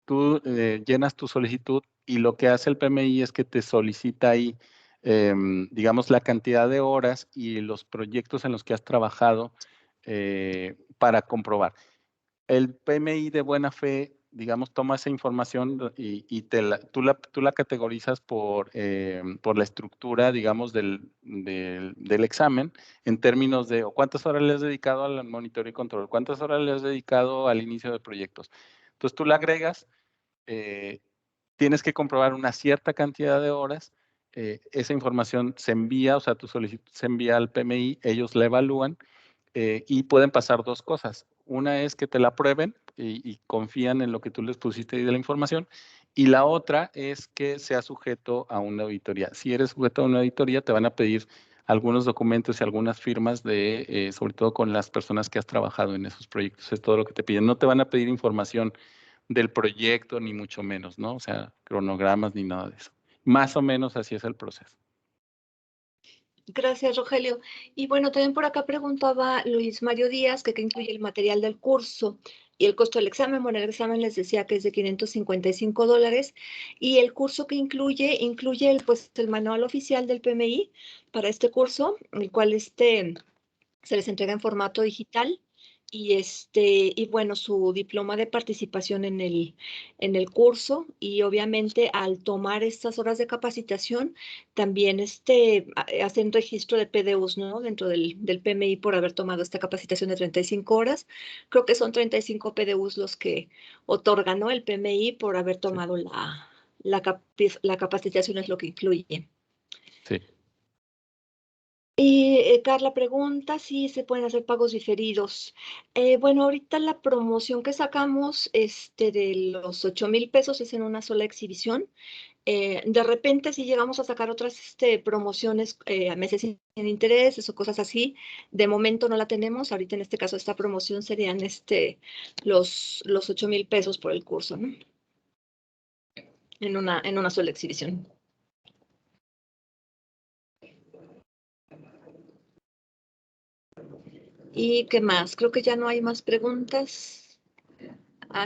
tú llenas tu solicitud y lo que hace el PMI es que te solicita ahí, digamos, la cantidad de horas y los proyectos en los que has trabajado para comprobar. El PMI de buena fe, digamos, toma esa información y tú la categorizas por la estructura, digamos, del examen en términos de cuántas horas le has dedicado al monitoreo y control, cuántas horas le has dedicado al inicio de proyectos. Entonces tú la agregas. Tienes que comprobar una cierta cantidad de horas, esa información se envía, o sea, tu solicitud se envía al PMI, ellos la evalúan y pueden pasar dos cosas. Una es que te la aprueben y confían en lo que tú les pusiste ahí de la información, y la otra es que sea sujeto a una auditoría. Si eres sujeto a una auditoría, te van a pedir algunos documentos y algunas firmas sobre todo con las personas que has trabajado en esos proyectos. Es todo lo que te piden. No te van a pedir información del proyecto, ni mucho menos, ¿no? O sea, cronogramas ni nada de eso. Más o menos así es el proceso. Gracias, Rogelio. Y bueno, también por acá preguntaba Luis Mario Díaz que qué incluye el material del curso y el costo del examen. Bueno, el examen les decía que es de $555 y el curso que incluye el manual oficial del PMI para este curso, el cual se les entrega en formato digital y bueno, su diploma de participación en el curso y obviamente al tomar estas horas de capacitación también hacen registro de PDUs, ¿no? Dentro del PMI por haber tomado esta capacitación de 35 horas. Creo que son 35 PDUs los que otorgan, ¿no? El PMI por haber tomado la capacitación es lo que incluye. Sí. Y Carla pregunta si se pueden hacer pagos diferidos. Bueno, ahorita la promoción que sacamos de los 8,000 pesos es en una sola exhibición. De repente, si llegamos a sacar otras promociones a meses sin intereses o cosas así, de momento no la tenemos. Ahorita en este caso, esta promoción serían los 8,000 pesos por el curso, ¿no? En una sola exhibición. ¿Y qué más? Creo que ya no hay más preguntas.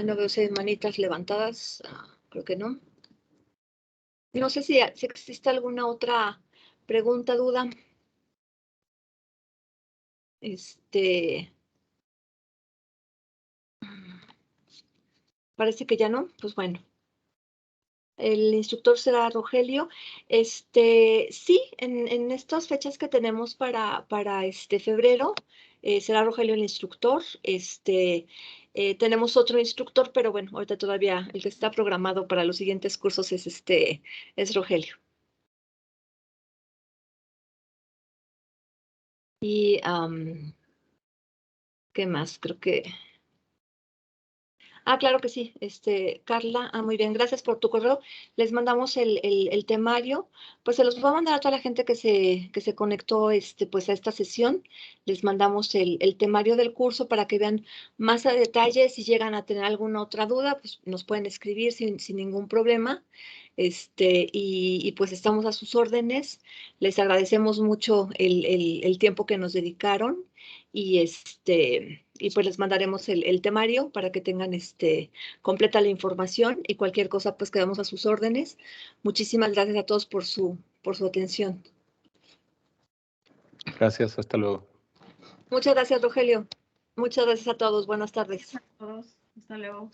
No veo manitas levantadas. Creo que no. No sé si existe alguna otra pregunta, duda. Parece que ya no. Pues bueno. El instructor será Rogelio. Sí, en estas fechas que tenemos para febrero, será Rogelio el instructor. Tenemos otro instructor, pero bueno, ahorita todavía el que está programado para los siguientes cursos es Rogelio. Y, ¿qué más? Creo que... claro que sí, Carla, muy bien, gracias por tu correo. Les mandamos el temario, pues se los voy a mandar a toda la gente que se conectó, pues a esta sesión. Les mandamos el temario del curso para que vean más a detalle. Si llegan a tener alguna otra duda, pues nos pueden escribir sin ningún problema. Y pues estamos a sus órdenes. Les agradecemos mucho el tiempo que nos dedicaron y y pues les mandaremos el temario para que tengan completa la información y cualquier cosa pues quedamos a sus órdenes. Muchísimas gracias a todos por su atención. Gracias, hasta luego. Muchas gracias, Rogelio. Muchas gracias a todos. Buenas tardes. A todos. Hasta luego.